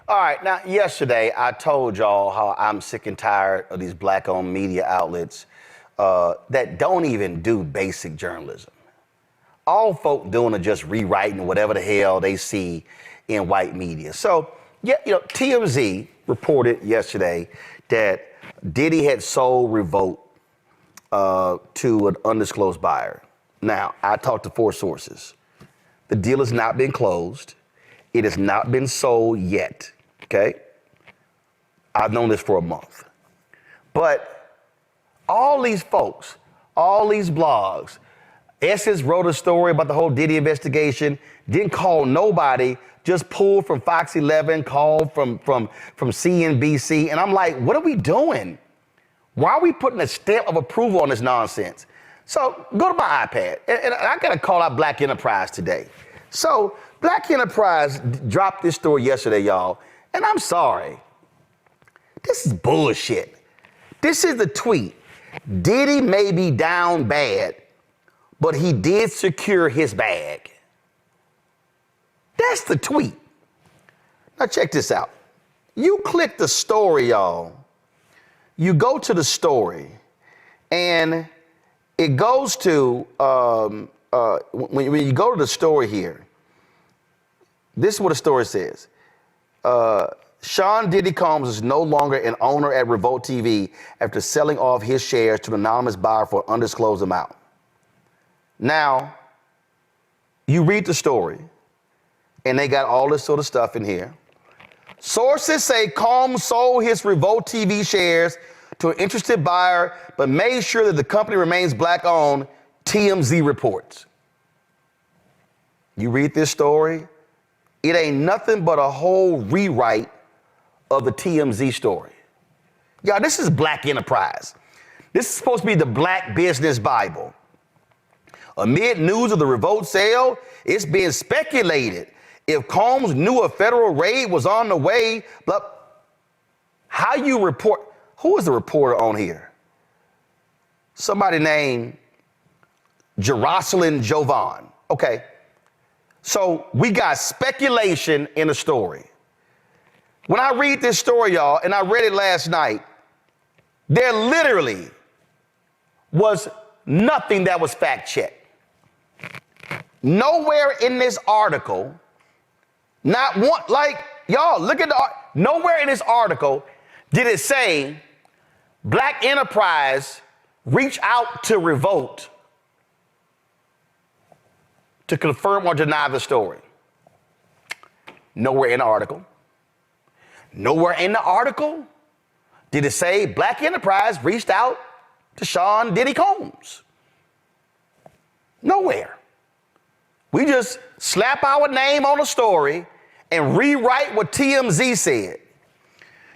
All right, now, yesterday, I told y'all how I'm sick and tired of these black-owned media outlets that don't even do basic journalism. All folk doing is just rewriting whatever the hell they see in white media. So, yeah, TMZ reported yesterday that Diddy had sold Revolt to an undisclosed buyer. Now, I talked to 4 sources. The deal has not been closed. It has not been sold yet, okay? I've known this for a month. But all these folks, all these blogs, Essence wrote a story about the whole Diddy investigation, didn't call nobody, just pulled from Fox 11, called from CNBC, and I'm like, what are we doing? Why are we putting a stamp of approval on this nonsense? So go to my iPad, and I gotta call out Black Enterprise today. So Black Enterprise dropped this story yesterday, y'all, and I'm sorry. This is bullshit. This is the tweet. Diddy may be down bad, but he did secure his bag. That's the tweet. Now check this out. You click the story, y'all. You go to the story, and it goes to, when you go to the story here, this is what the story says. Sean Diddy Combs is no longer an owner at Revolt TV after selling off his shares to an anonymous buyer for an undisclosed amount. Now, you read the story, and they got all this sort of stuff in here. Sources say Combs sold his Revolt TV shares to an interested buyer, but made sure that the company remains black-owned, TMZ reports. You read this story, it ain't nothing but a whole rewrite of the TMZ story. Y'all, this is Black Enterprise. This is supposed to be the Black Business Bible. Amid news of the Revolt sale, it's being speculated if Combs knew a federal raid was on the way. But how you report? Who is the reporter on here? Somebody named Jerusalem Jovan. Okay. So we got speculation in the story. When I read this story, y'all, and I read it last night, there literally was nothing that was fact-checked. Nowhere in this article, not one, like, y'all, look at nowhere in this article did it say Black Enterprise reach out to Revolt to confirm or deny the story. Nowhere in the article. Nowhere in the article did it say Black Enterprise reached out to Sean Diddy Combs. Nowhere. We just slap our name on a story and rewrite what TMZ said.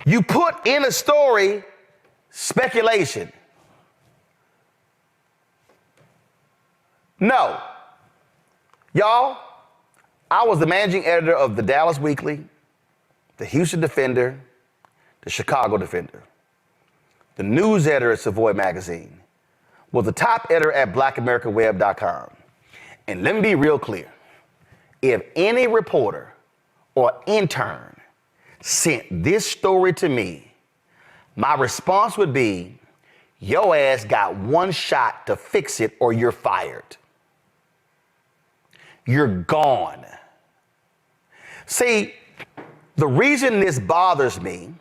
You put in a story speculation. No. Y'all, I was the managing editor of the Dallas Weekly, the Houston Defender, the Chicago Defender, the news editor at Savoy Magazine, was the top editor at blackamericaweb.com. And let me be real clear. If any reporter or intern sent this story to me, my response would be, your ass got one shot to fix it or you're fired. You're gone. See, the reason this bothers me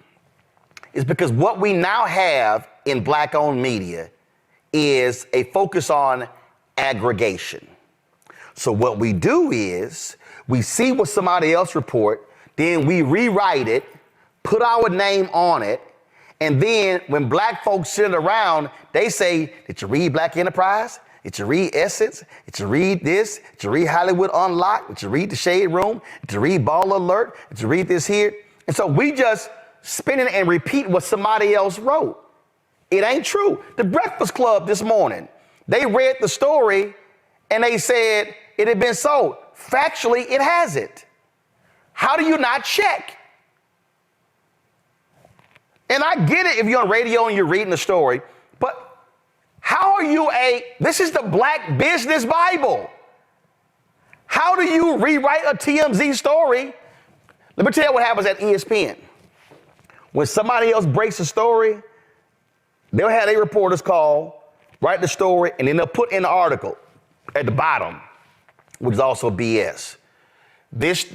is because what we now have in black-owned media is a focus on aggregation. So what we do is we see what somebody else report, then we rewrite it, put our name on it, and then when black folks sit around, they say, did you read Black Enterprise? Did you read Essence? Did you read this? Did you read Hollywood Unlocked? Did you read The Shade Room? Did you read Ball Alert? Did you read this here? And so we just spin it and repeat what somebody else wrote. It ain't true. The Breakfast Club this morning, they read the story and they said it had been sold. Factually, it hasn't. How do you not check? And I get it if you're on radio and you're reading the story, but how are you this is the Black Business Bible. How do you rewrite a TMZ story? Let me tell you what happens at ESPN. When somebody else breaks a story, they'll have their reporters call, write the story, and then they'll put in the article at the bottom, which is also BS. This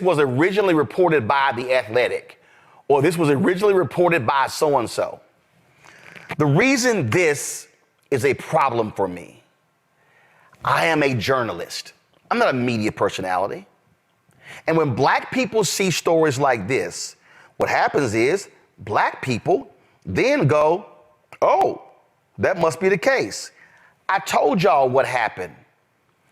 was originally reported by The Athletic, or this was originally reported by so-and-so. The reason this is a problem for me, I am a journalist. I'm not a media personality. And when black people see stories like this, what happens is black people then go, oh, that must be the case. I told y'all what happened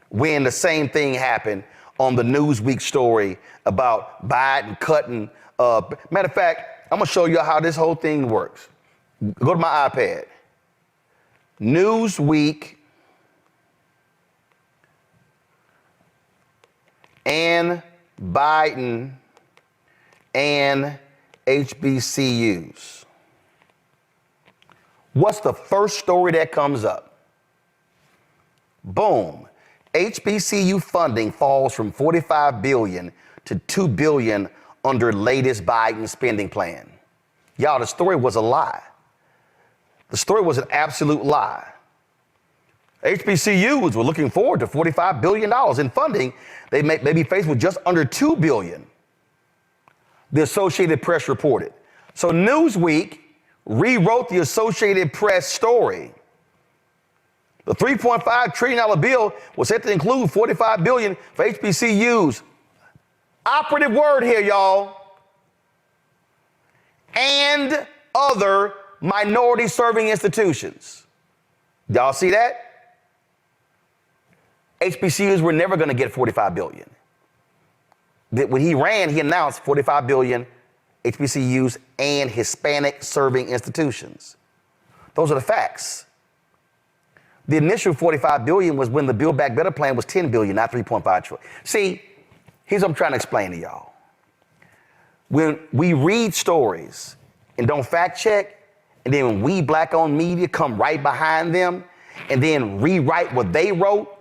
when the same thing happened on the Newsweek story about Biden cutting. Matter of fact, I'm gonna show you how this whole thing works. Go to my iPad. Newsweek and Biden and HBCUs. What's the first story that comes up? Boom. HBCU funding falls from $45 billion to $2 billion under latest Biden spending plan. Y'all, the story was a lie. The story was an absolute lie. HBCUs were looking forward to $45 billion in funding. They may be faced with just under $2 billion. The Associated Press reported. So Newsweek rewrote the Associated Press story. The $3.5 trillion bill was set to include $45 billion for HBCUs. Operative word here, y'all. And other minority-serving institutions. Y'all see that? HBCUs were never going to get $45 billion. When he ran, he announced $45 billion HBCUs and Hispanic-serving institutions. Those are the facts. The initial $45 billion was when the Build Back Better plan was $10 billion, not $3.5 trillion. See, here's what I'm trying to explain to y'all. When we read stories and don't fact check, and then when we black-owned media come right behind them and then rewrite what they wrote,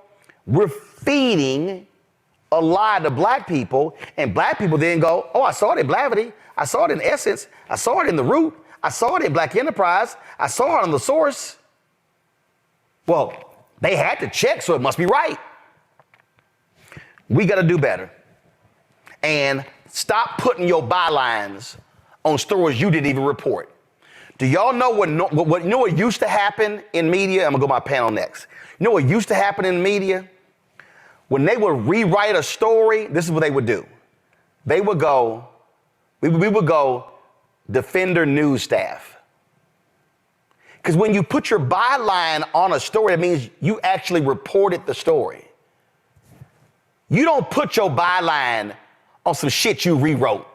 we're feeding a lie to black people, and black people then go, oh, I saw it in Blavity, I saw it in Essence, I saw it in The Root, I saw it in Black Enterprise, I saw it on The Source. Well, they had to check, so it must be right. We got to do better. And stop putting your bylines on stories you didn't even report. Do y'all know what used to happen in media? I'm going to go to my panel next. You know what used to happen in media? When they would rewrite a story, this is what they would do. They would go, we would go, Defender news staff. Because when you put your byline on a story, it means you actually reported the story. You don't put your byline on some shit you rewrote.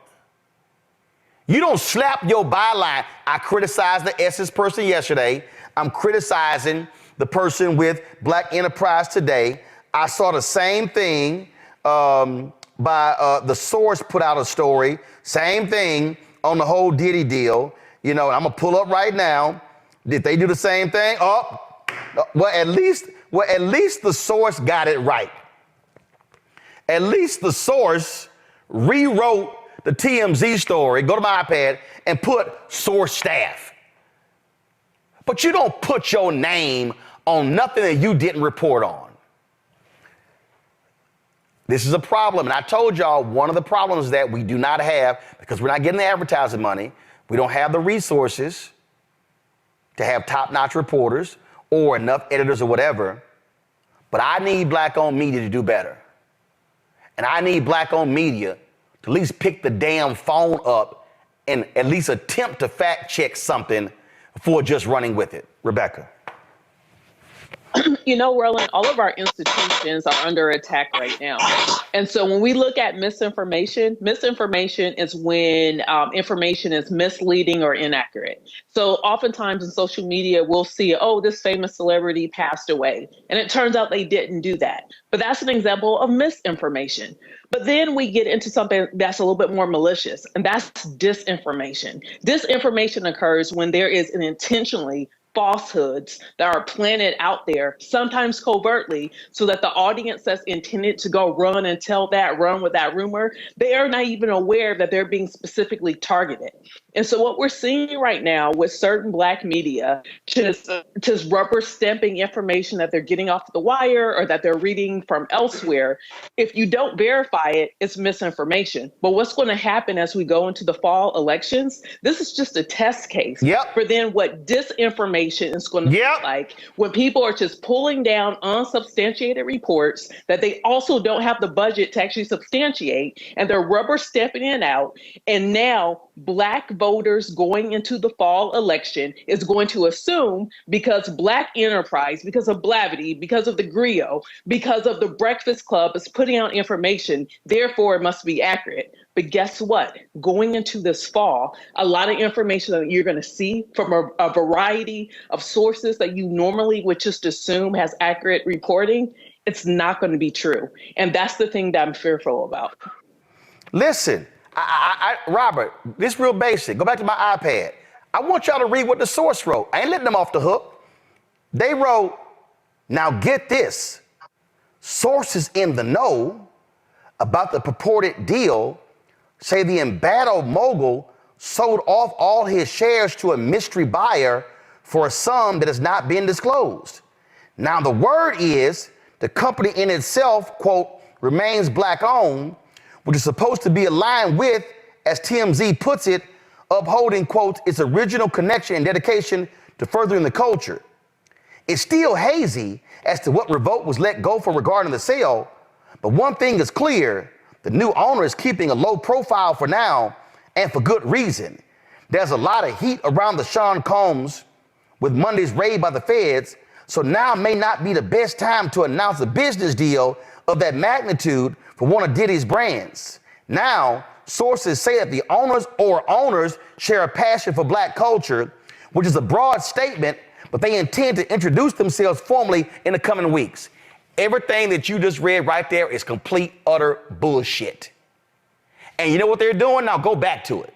You don't slap your byline. I criticized the Essence person yesterday. I'm criticizing the person with Black Enterprise today. I saw the same thing by The Source put out a story. Same thing on the whole Diddy deal. You know, I'm going to pull up right now. Did they do the same thing? Oh, well, at least The Source got it right. At least The Source rewrote the TMZ story, go to my iPad, and put Source staff. But you don't put your name on nothing that you didn't report on. This is a problem, and I told y'all one of the problems that we do not have, because we're not getting the advertising money, we don't have the resources to have top-notch reporters or enough editors or whatever, but I need black-owned media to do better. And I need black-owned media to at least pick the damn phone up and at least attempt to fact-check something before just running with it. Rebecca. You know, Roland, all of our institutions are under attack right now. And so when we look at misinformation is when information is misleading or inaccurate. So oftentimes in social media, we'll see, oh, this famous celebrity passed away. And it turns out they didn't do that. But that's an example of misinformation. But then we get into something that's a little bit more malicious, and that's disinformation. Disinformation occurs when there is an intentionally falsehoods that are planted out there, sometimes covertly, so that the audience that's intended to go run with that rumor, they are not even aware that they're being specifically targeted. And so what we're seeing right now with certain Black media, just rubber stamping information that they're getting off the wire or that they're reading from elsewhere, if you don't verify it, it's misinformation. But what's going to happen as we go into the fall elections, this is just a test case for then what disinformation is going to look like, when people are just pulling down unsubstantiated reports that they also don't have the budget to actually substantiate, and they're rubber stamping it out. And now Black voters going into the fall election is going to assume, because Black enterprise, because of Blavity, because of the Griot, because of the Breakfast Club is putting out information, therefore it must be accurate. But guess what? Going into this fall, a lot of information that you're going to see from a variety of sources that you normally would just assume has accurate reporting, it's not going to be true. And that's the thing that I'm fearful about. Listen, Robert, this is real basic. Go back to my iPad. I want y'all to read what the source wrote. I ain't letting them off the hook. They wrote, now get this, sources in the know about the purported deal say the embattled mogul sold off all his shares to a mystery buyer for a sum that has not been disclosed. Now the word is the company in itself, quote, remains Black owned, which is supposed to be aligned with, as TMZ puts it, upholding, quote, its original connection and dedication to furthering the culture. It's still hazy as to what revolt was let go for regarding the sale, but one thing is clear, the new owner is keeping a low profile for now, and for good reason. There's a lot of heat around the Sean Combs with Monday's raid by the feds, so now may not be the best time to announce a business deal of that magnitude for one of Diddy's brands. Now, sources say that the owners share a passion for Black culture, which is a broad statement, but they intend to introduce themselves formally in the coming weeks. Everything that you just read right there is complete, utter bullshit. And you know what they're doing? Now go back to it.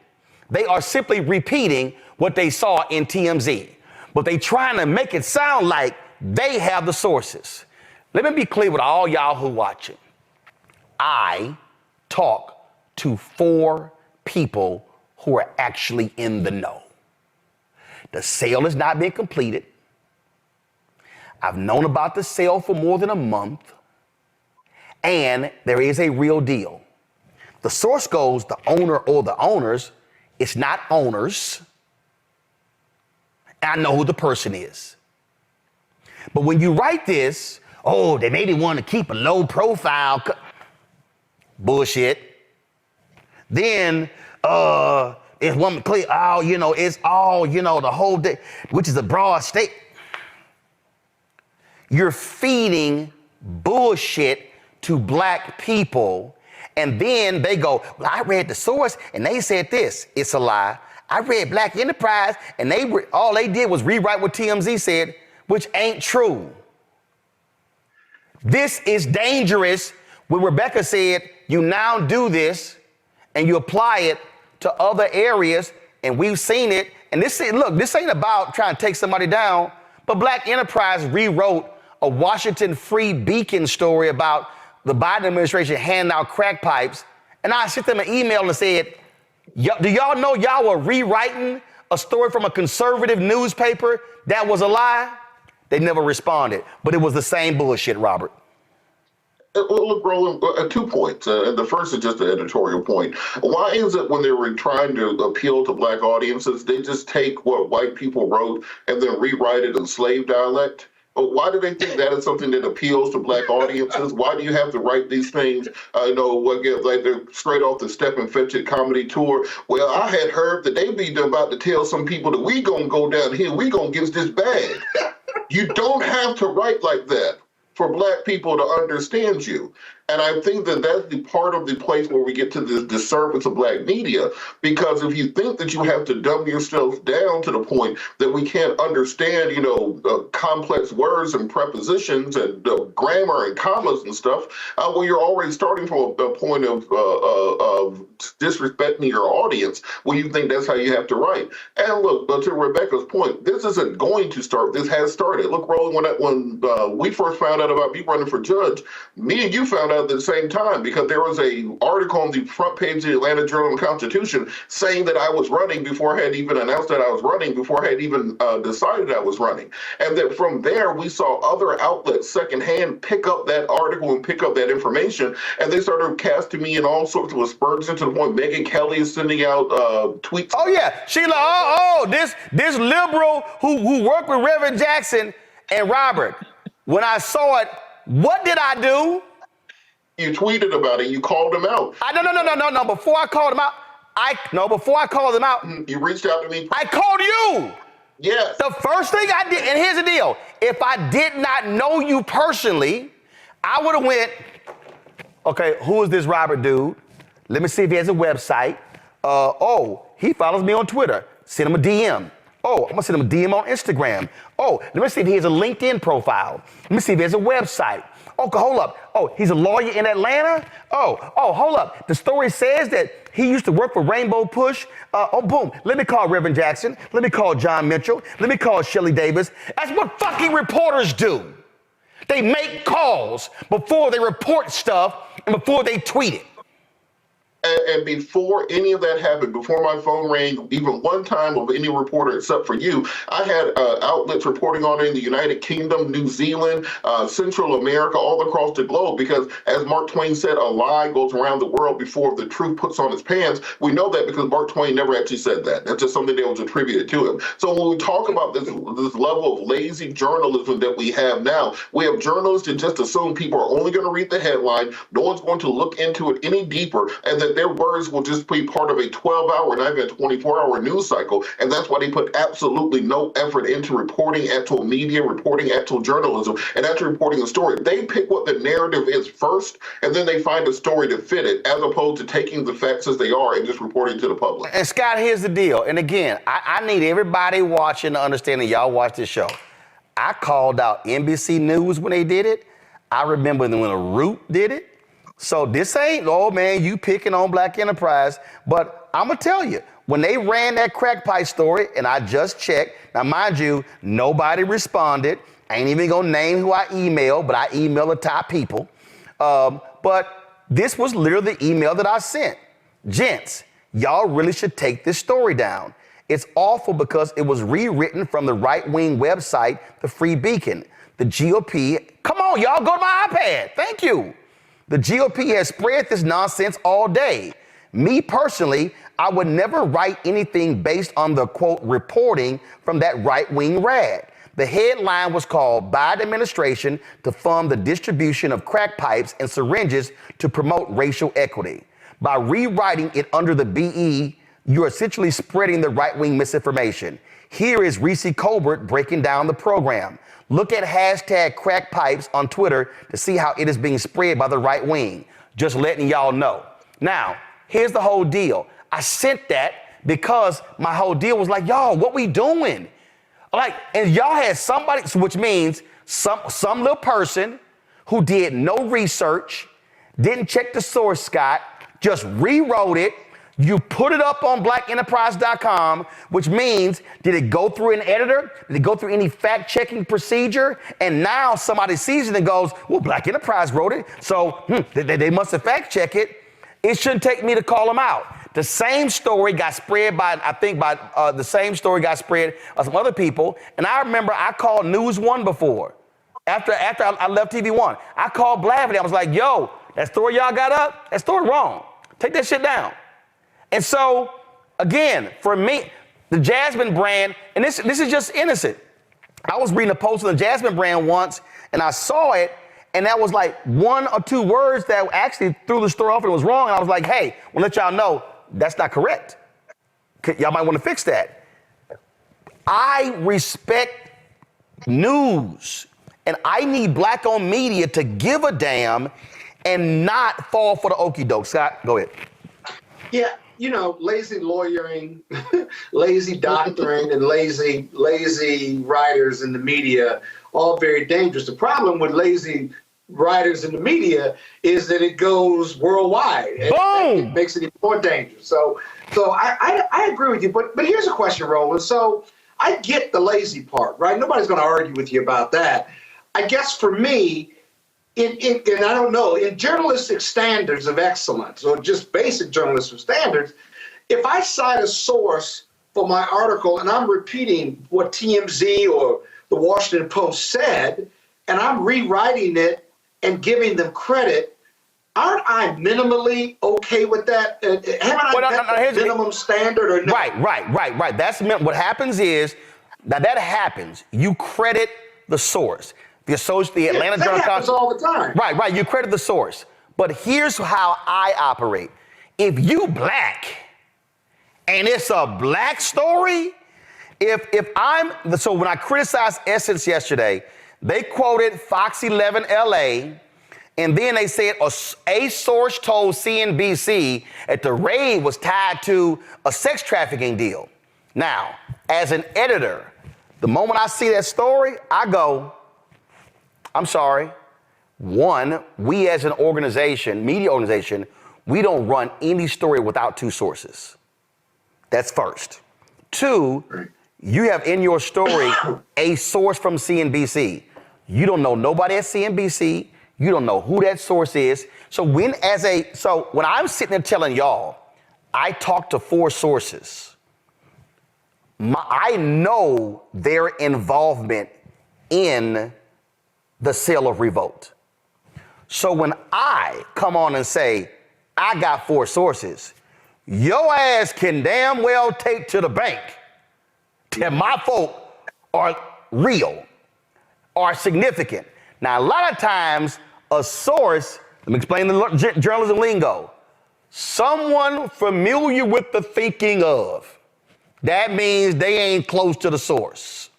They are simply repeating what they saw in TMZ, but they trying to make it sound like they have the sources. Let me be clear with all y'all who watching. I talk to 4 people who are actually in the know. The sale has not been completed. I've known about the sale for more than a month, and there is a real deal. The source goes, the owner or the owners, it's not owners. I know who the person is. But when you write this, oh, they maybe want to keep a low profile. Bullshit. Then, it's one clear, oh, you know, it's all, you know, the whole day, which is a broad state. You're feeding bullshit to Black people, and then they go, well, I read the source and they said this. It's a lie. I read Black Enterprise and all they did was rewrite what TMZ said, which ain't true. This is dangerous. When Rebecca said, you now do this and you apply it to other areas, and we've seen it. And this ain't about trying to take somebody down, but Black Enterprise rewrote a Washington Free Beacon story about the Biden administration handing out crack pipes. And I sent them an email and said, do y'all know y'all were rewriting a story from a conservative newspaper that was a lie? They never responded, but it was the same bullshit, Robert. Well, look, Roland, 2 points. And the first is just an editorial point. Why is it when they were trying to appeal to Black audiences, they just take what white people wrote and then rewrite it in slave dialect? Why do they think that is something that appeals to Black audiences? Why do you have to write these things, like they're straight off the Step and Fetch It comedy tour? Well, I had heard that they be about to tell some people that we gonna go down here, we gonna get this bag. You don't have to write like that for Black people to understand you. And I think that that's the part of the place where we get to this disservice of black media, because if you think that you have to dumb yourself down to the point that we can't understand, complex words and prepositions and grammar and commas and stuff, well, you're already starting from a point of disrespecting your audience when you think that's how you have to write. And look, to Rebecca's point, this isn't going to start. This has started. Look, Roland, when we first found out about me running for judge, me and you found out at the same time, because there was a article on the front page of the Atlanta Journal-Constitution saying that I was running before I had even announced that I was running, before I had even decided I was running. And that from there, we saw other outlets secondhand pick up that article and pick up that information, and they started casting me in all sorts of aspersions, to the point Megyn Kelly is sending out tweets. Oh yeah, Sheila. This liberal who worked with Reverend Jackson and Robert. When I saw it, what did I do? You tweeted about it. You called him out. No. Before I called him out, You reached out to me. I called you. Yes. The first thing I did, and here's the deal: if I did not know you personally, I would have went, okay, who is this Robert dude? Let me see if he has a website. He follows me on Twitter. Send him a DM. I'm gonna send him a DM on Instagram. Let me see if he has a LinkedIn profile. Let me see if he has a website. Okay, hold up. He's a lawyer in Atlanta? Hold up. The story says that he used to work for Rainbow Push. Boom. Let me call Reverend Jackson. Let me call John Mitchell. Let me call Shelley Davis. That's what fucking reporters do. They make calls before they report stuff and before they tweet it. And before any of that happened, before my phone rang, even one time of any reporter except for you, I had outlets reporting on it in the United Kingdom, New Zealand, Central America, all across the globe. Because as Mark Twain said, a lie goes around the world before the truth puts on its pants. We know that because Mark Twain never actually said that. That's just something that was attributed to him. So when we talk about this level of lazy journalism that we have now, we have journalists that just assume people are only going to read the headline. No one's going to look into it any deeper, and that their words will just be part of a 12-hour, not even a 24-hour news cycle. And that's why they put absolutely no effort into reporting actual media, reporting actual journalism, and actually reporting a story. They pick what the narrative is first, and then they find a story to fit it, as opposed to taking the facts as they are and just reporting to the public. And Scott, here's the deal. And again, I need everybody watching to understand that y'all watch this show. I called out NBC News when they did it. I remember when Root did it. So this ain't, man, you picking on Black Enterprise. But I'm going to tell you, when they ran that crack pipe story, and I just checked, now mind you, nobody responded. I ain't even going to name who I emailed, but I emailed the top people. But this was literally the email that I sent. Gents, y'all really should take this story down. It's awful because it was rewritten from the right-wing website, the Free Beacon. The GOP, come on, y'all, go to my iPad. Thank you. The GOP has spread this nonsense all day. Me personally, I would never write anything based on the, quote, reporting from that right-wing rag. The headline was called Biden administration to fund the distribution of crack pipes and syringes to promote racial equity. By rewriting it under the BE, you're essentially spreading the right-wing misinformation. Here is Reese Colbert breaking down the program. Look at hashtag crack pipes on Twitter to see how it is being spread by the right wing. Just letting y'all know. Now, here's the whole deal. I sent that because my whole deal was like, y'all, what we doing? And y'all had somebody, which means some little person who did no research, didn't check the source, Scott, just rewrote it. You put it up on blackenterprise.com, which means, did it go through an editor? Did it go through any fact-checking procedure? And now somebody sees it and goes, well, Black Enterprise wrote it, so they must have fact-checked it. It shouldn't take me to call them out. The same story got spread by some other people. And I remember I called News One before. After I left TV One, I called Blavity. I was like, yo, that story y'all got up, that story wrong. Take that shit down. And so, again, for me, the Jasmine brand, and this is just innocent. I was reading a post on the Jasmine brand once, and I saw it, and that was like one or two words that actually threw the story off and it was wrong. And I was like, hey, I want to let y'all know that's not correct. Y'all might want to fix that. I respect news, and I need Black-owned media to give a damn and not fall for the okie doke. Scott, go ahead. Yeah, lazy lawyering, lazy doctoring, and lazy writers in the media, all very dangerous. The problem with lazy writers in the media is that it goes worldwide. Boom! It makes it even more dangerous. So I agree with you, but here's a question, Roland. So I get the lazy part, right? Nobody's going to argue with you about that. I guess for me, and I don't know, in journalistic standards of excellence, or just basic journalistic standards, if I cite a source for my article and I'm repeating what TMZ or the Washington Post said, and I'm rewriting it and giving them credit, aren't I minimally okay with that? Haven't I met the minimum standard or no? Right. That's what happens is that happens. You credit the source. The Atlanta Journal. That happens all the time. Right. You credit the source. But here's how I operate. If you black and it's a black story, so when I criticized Essence yesterday, they quoted Fox 11 LA, and then they said a source told CNBC that the raid was tied to a sex trafficking deal. Now, as an editor, the moment I see that story, I go, I'm sorry. One, we as an organization, media organization, we don't run any story without two sources. That's first. Two, you have in your story a source from CNBC. You don't know nobody at CNBC. You don't know who that source is. So when I'm sitting there telling y'all, I talked to 4 sources. I know their involvement in the sale of Revolt. So when I come on and say, I got 4 sources, your ass can damn well take to the bank that my folk are real, are significant. Now, a lot of times, a source, let me explain the journalism lingo, someone familiar with the thinking of. That means they ain't close to the source.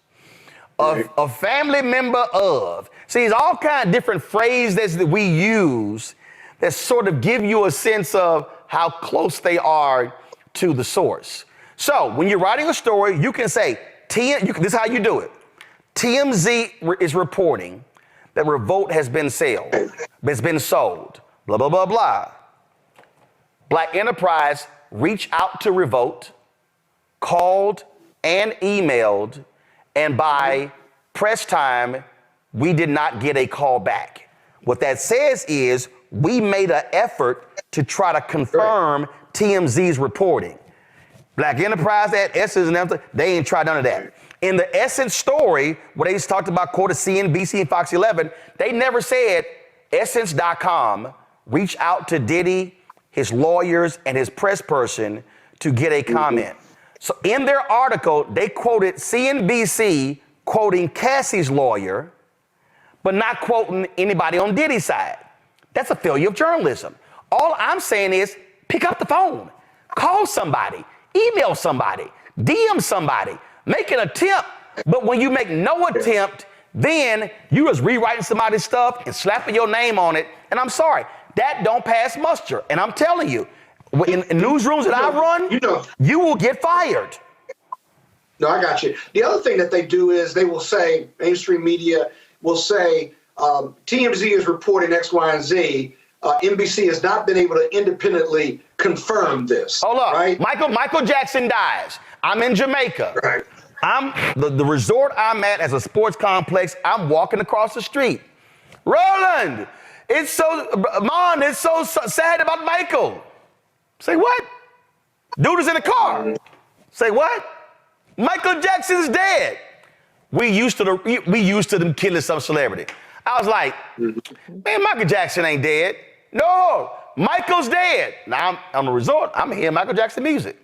A family member of. See, there's all kinds of different phrases that we use that sort of give you a sense of how close they are to the source. So when you're writing a story, you can say, this is how you do it. TMZ is reporting that Revolt has been sold, blah, blah, blah, blah. Black Enterprise reached out to Revolt, called and emailed, and by press time, we did not get a call back. What that says is we made an effort to try to confirm TMZ's reporting. Black Enterprise, Essence, and everything, they ain't tried none of that. In the Essence story, where they talked about quoted CNBC and Fox 11, they never said Essence.com reached out to Diddy, his lawyers, and his press person to get a comment. So in their article, they quoted CNBC quoting Cassie's lawyer, but not quoting anybody on Diddy's side. That's a failure of journalism. All I'm saying is pick up the phone, call somebody, email somebody, DM somebody, make an attempt. But when you make no attempt, then you just rewriting somebody's stuff and slapping your name on it. And I'm sorry, that don't pass muster. And I'm telling you, in newsrooms that I run, you will get fired. No, I got you. The other thing that they do is they will say, mainstream media will say, TMZ is reporting X, Y, and Z. NBC has not been able to independently confirm this. Hold up. Right? Michael Jackson dies. I'm in Jamaica. Right. I'm the resort I'm at as a sports complex. I'm walking across the street. Roland, it's so sad about Michael. Say what? Dude is in the car. Say what? Michael Jackson's dead. We used to them killing some celebrity. I was like, man, Michael Jackson ain't dead. No, Michael's dead. Now I'm on the resort. I'm hearing Michael Jackson music.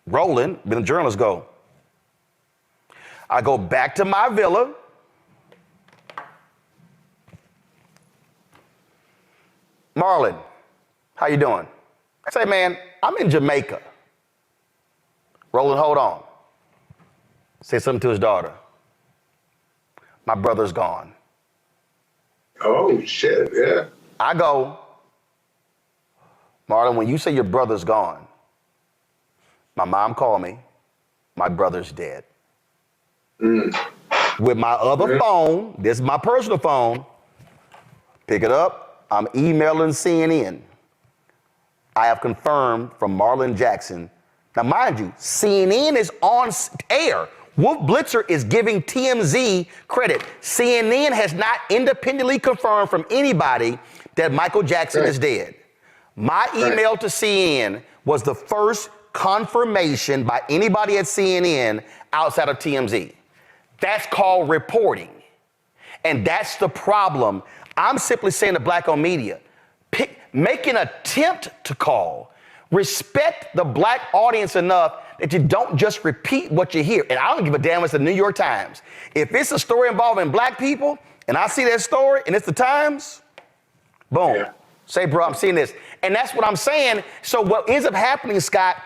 Roland, been a journalist, go. I go back to my villa. Marlon, how you doing? I say, man, I'm in Jamaica. Roland, hold on. Say something to his daughter. My brother's gone. Oh, shit, yeah. I go, Marlon, when you say your brother's gone, my mom called me, my brother's dead. With my other phone, this is my personal phone, pick it up, I'm emailing CNN. I have confirmed from Marlon Jackson. Now, mind you, CNN is on air. Wolf Blitzer is giving TMZ credit. CNN has not independently confirmed from anybody that Michael Jackson is dead. My email to CNN was the first confirmation by anybody at CNN outside of TMZ. That's called reporting. And that's the problem. I'm simply saying to black-owned media, make an attempt to call. Respect the black audience enough that you don't just repeat what you hear. And I don't give a damn if it's the New York Times. If it's a story involving black people and I see that story and it's the Times, boom. Yeah. Say, bro, I'm seeing this. And that's what I'm saying. So what ends up happening, Scott,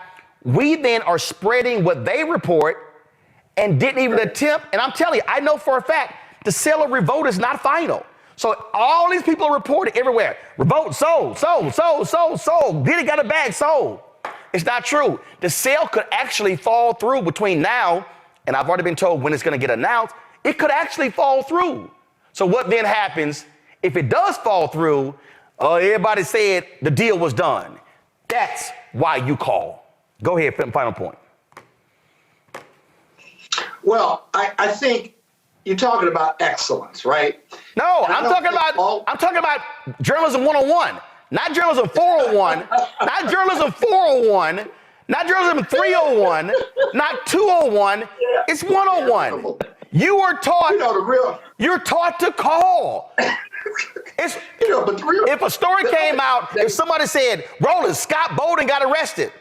we then are spreading what they report and didn't even attempt. And I'm telling you, I know for a fact the sale of Revolt is not final. So all these people are reporting everywhere. Revolt sold. Diddy got a bag sold. It's not true. The sale could actually fall through between now, and I've already been told when it's going to get announced, it could actually fall through. So what then happens if it does fall through? Everybody said the deal was done. That's why you call. Go ahead, final point. Well, I think you're talking about excellence, right? No, I'm talking about journalism 101, not journalism 401, not journalism 401, not journalism 301, not 201. It's 101. You were taught. You're taught to call. If a story came out, if somebody said, Roland, Scott Bolden got arrested.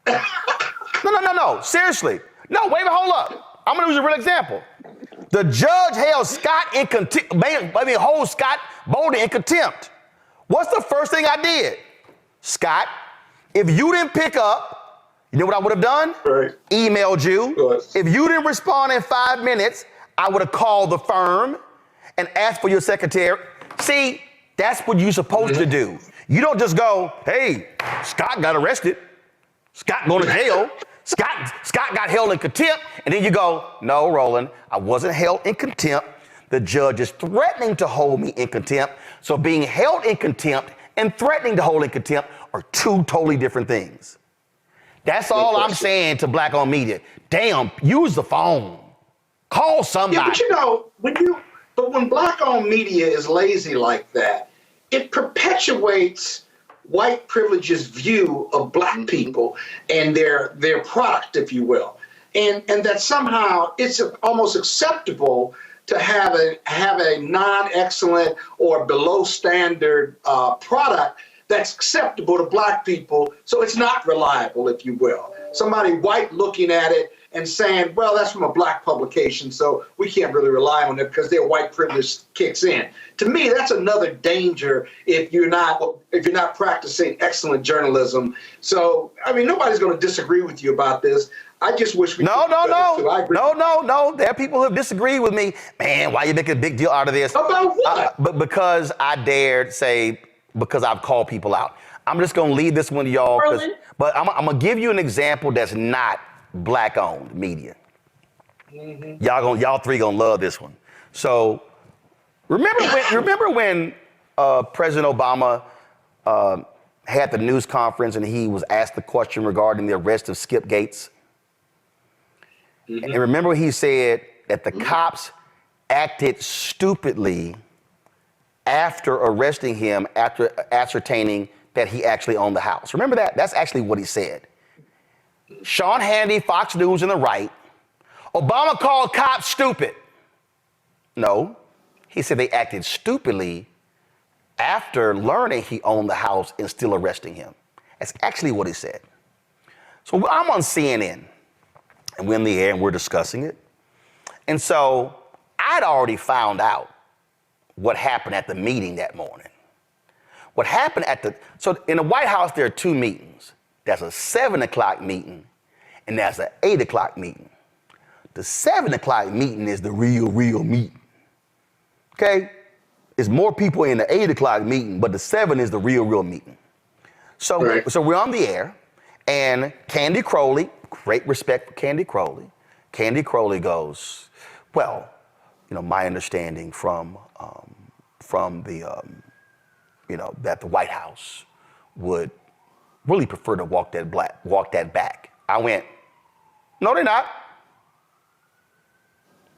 No. Seriously. No, wait, hold up. I'm going to use a real example. The judge held Scott in contempt, hold Scott Bolden in contempt. What's the first thing I did? Scott, if you didn't pick up, you know what I would have done? Right. Emailed you. Yes. If you didn't respond in 5 minutes, I would have called the firm and asked for your secretary. See, that's what you're supposed to do. You don't just go, hey, Scott got arrested. Scott going to jail. Scott got held in contempt. And then you go, no, Roland, I wasn't held in contempt. The judge is threatening to hold me in contempt. So being held in contempt and threatening to hold in contempt are two totally different things. That's all I'm saying to black-owned media. Damn, use the phone. Call somebody. Yeah, but when black-owned media is lazy like that, it perpetuates white privilege's view of black people and their product, if you will, and that somehow it's almost acceptable to have a non-excellent or below standard product that's acceptable to black people, so it's not reliable, if you will. Somebody white looking at it and saying, well, that's from a black publication, so we can't really rely on it because their white privilege kicks in. To me, that's another danger if you're not practicing excellent journalism. So, I mean, nobody's going to disagree with you about this. I just wish we No. There are people who have disagreed with me. Man, why you making a big deal out of this? About what? But because I dared say, because I've called people out. I'm just going to leave this one to y'all. But I'm going to give you an example that's not black-owned media. Mm-hmm. Y'all three gonna love this one. So remember when President Obama had the news conference and he was asked the question regarding the arrest of Skip Gates? Mm-hmm. And remember he said that the cops acted stupidly after arresting him, after ascertaining that he actually owned the house. Remember that? That's actually what he said. Sean Hannity, Fox News, and the right. Obama called cops stupid. No, he said they acted stupidly after learning he owned the house and still arresting him. That's actually what he said. So I'm on CNN, and we're in the air and we're discussing it. And so I'd already found out what happened at the meeting that morning. What happened so in the White House, there are two meetings. There's a 7 o'clock meeting and there's an 8 o'clock meeting. The 7 o'clock meeting is the real meeting. Okay? It's more people in the 8 o'clock meeting, but the 7 is the real meeting. So, Right. so we're on the air, and Candy Crowley, great respect for Candy Crowley. Candy Crowley goes, well, my understanding from the, that the White House would really prefer to walk that back. I went, no, they're not.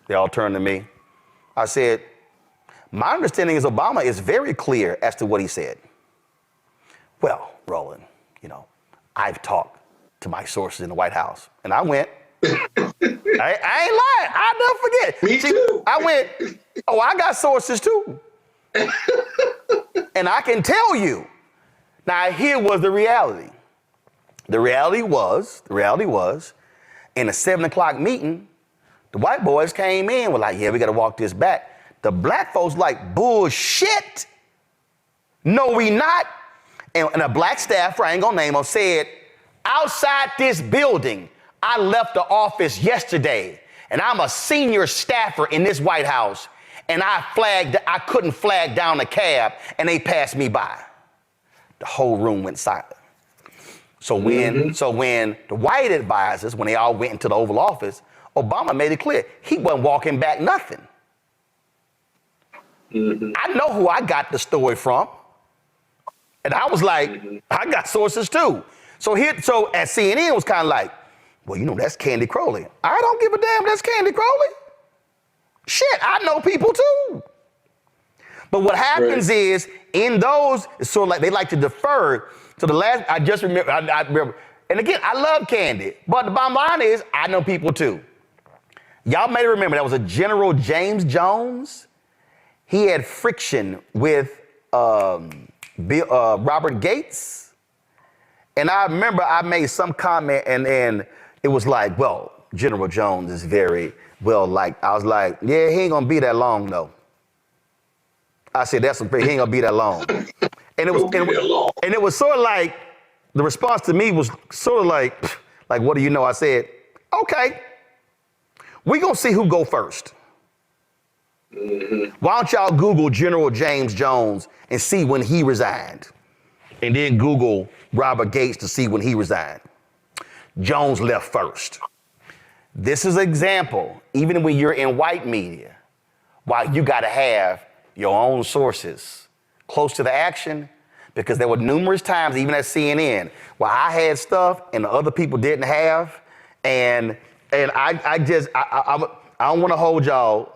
They all turned to me. I said, my understanding is Obama is very clear as to what he said. Well, Roland, I've talked to my sources in the White House. And I went, I ain't lying. I'll never forget. Me too. I went, oh, I got sources too. And I can tell you. Now, here was the reality. The reality was, in a 7 o'clock meeting, the white boys came in, were like, yeah, we got to walk this back. The black folks like, bullshit. No, we not. And a black staffer, I ain't gonna name him, said, outside this building, I left the office yesterday, and I'm a senior staffer in this White House, and I couldn't flag down the cab, and they passed me by. The whole room went silent. So when the white advisors, when they all went into the Oval Office, Obama made it clear he wasn't walking back nothing. I know who I got the story from. And I was like, I got sources too. So at CNN was kind of like, well, that's Candy Crowley. I don't give a damn, that's Candy Crowley. Shit, I know people too. But what happens is, in those, it's sort of like they like to defer to the last, I just remember, I remember, and again, I love Candy, but the bottom line is, I know people too. Y'all may remember, that was a General James Jones. He had friction with Robert Gates. And I remember I made some comment and it was like, well, General Jones is very well liked. I was like, yeah, he ain't gonna be that long though. I said, he ain't gonna be that long. And it was sort of like, the response to me was sort of like, what do you know? I said, okay, we gonna see who go first. Why don't y'all Google General James Jones and see when he resigned? And then Google Robert Gates to see when he resigned. Jones left first. This is an example, even when you're in white media, why you gotta have your own sources close to the action, because there were numerous times, even at CNN, where I had stuff and the other people didn't have, and I don't want to hold y'all.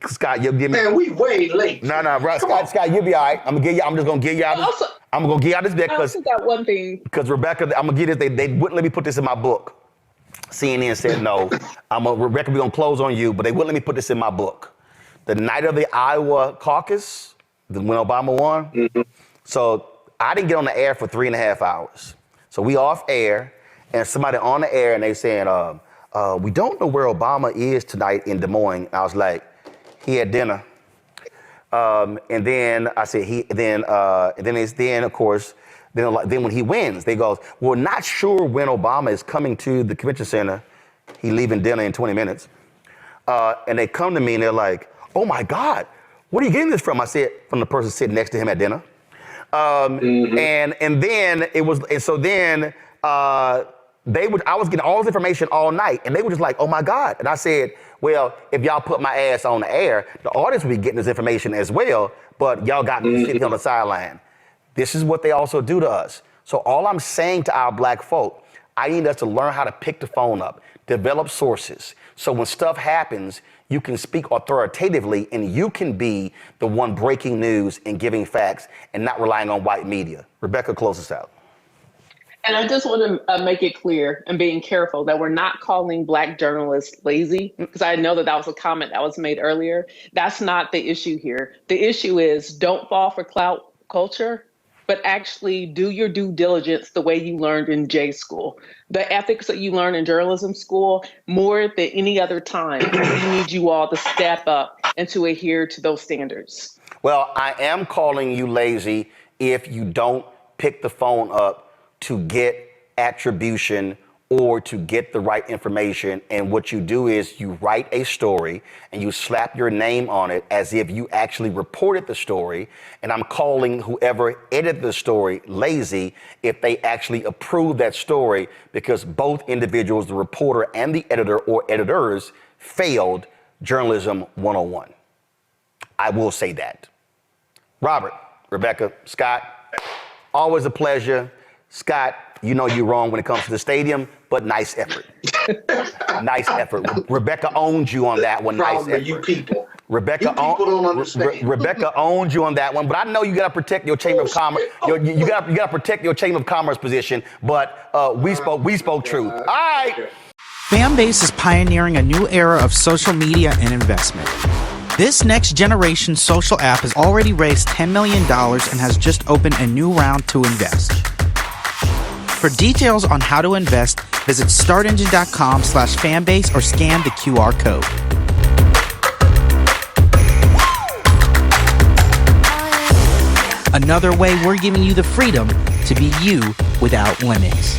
Scott, you'll give me. Man, we way late. No, bro. Scott, you'll be all right. I'm just gonna give you out. I'm gonna give you out this bit I also got one thing. Because Rebecca, I'm gonna get this. They wouldn't let me put this in my book. CNN said no. Rebecca, we're gonna close on you, but they wouldn't let me put this in my book. The night of the Iowa caucus, when Obama won. So I didn't get on the air for 3.5 hours. So we off air, and somebody on the air, and they saying, we don't know where Obama is tonight in Des Moines. I was like, he had dinner. And then I said, of course, when he wins, they goes, we're not sure when Obama is coming to the convention center. He leaving dinner in 20 minutes. And they come to me and they're like, oh my God, what are you getting this from? I said, from the person sitting next to him at dinner. And then it was, and so then I was getting all this information all night, and they were just like, oh my God. And I said, well, if y'all put my ass on the air, the audience will be getting this information as well, but y'all got me sitting on the sideline. This is what they also do to us. So all I'm saying to our black folk, I need us to learn how to pick the phone up, develop sources. So when stuff happens, you can speak authoritatively and you can be the one breaking news and giving facts and not relying on white media. Rebecca, close us out. And I just want to make it clear and being careful that we're not calling Black journalists lazy, because I know that was a comment that was made earlier. That's not the issue here. The issue is don't fall for clout culture, but actually do your due diligence the way you learned in J school. The ethics that you learn in journalism school, more than any other time, we need you all to step up and to adhere to those standards. Well, I am calling you lazy if you don't pick the phone up to get attribution or to get the right information. And what you do is you write a story and you slap your name on it as if you actually reported the story. And I'm calling whoever edited the story lazy if they actually approve that story, because both individuals, the reporter and the editor or editors, failed journalism 101. I will say that. Robert, Rebecca, Scott, always a pleasure. Scott, you know you're wrong when it comes to the stadium, but nice effort. Nice effort. Rebecca owns you on that one. Nice effort. You people. Rebecca, You people don't understand. Rebecca owns you on that one, but I know you got to protect your chamber of commerce. You got to protect your chamber of commerce position. But we spoke truth. All right. Fanbase is pioneering a new era of social media and investment. This next generation social app has already raised $10 million and has just opened a new round to invest. For details on how to invest, visit startengine.com/fanbase or scan the QR code. Another way we're giving you the freedom to be you without limits.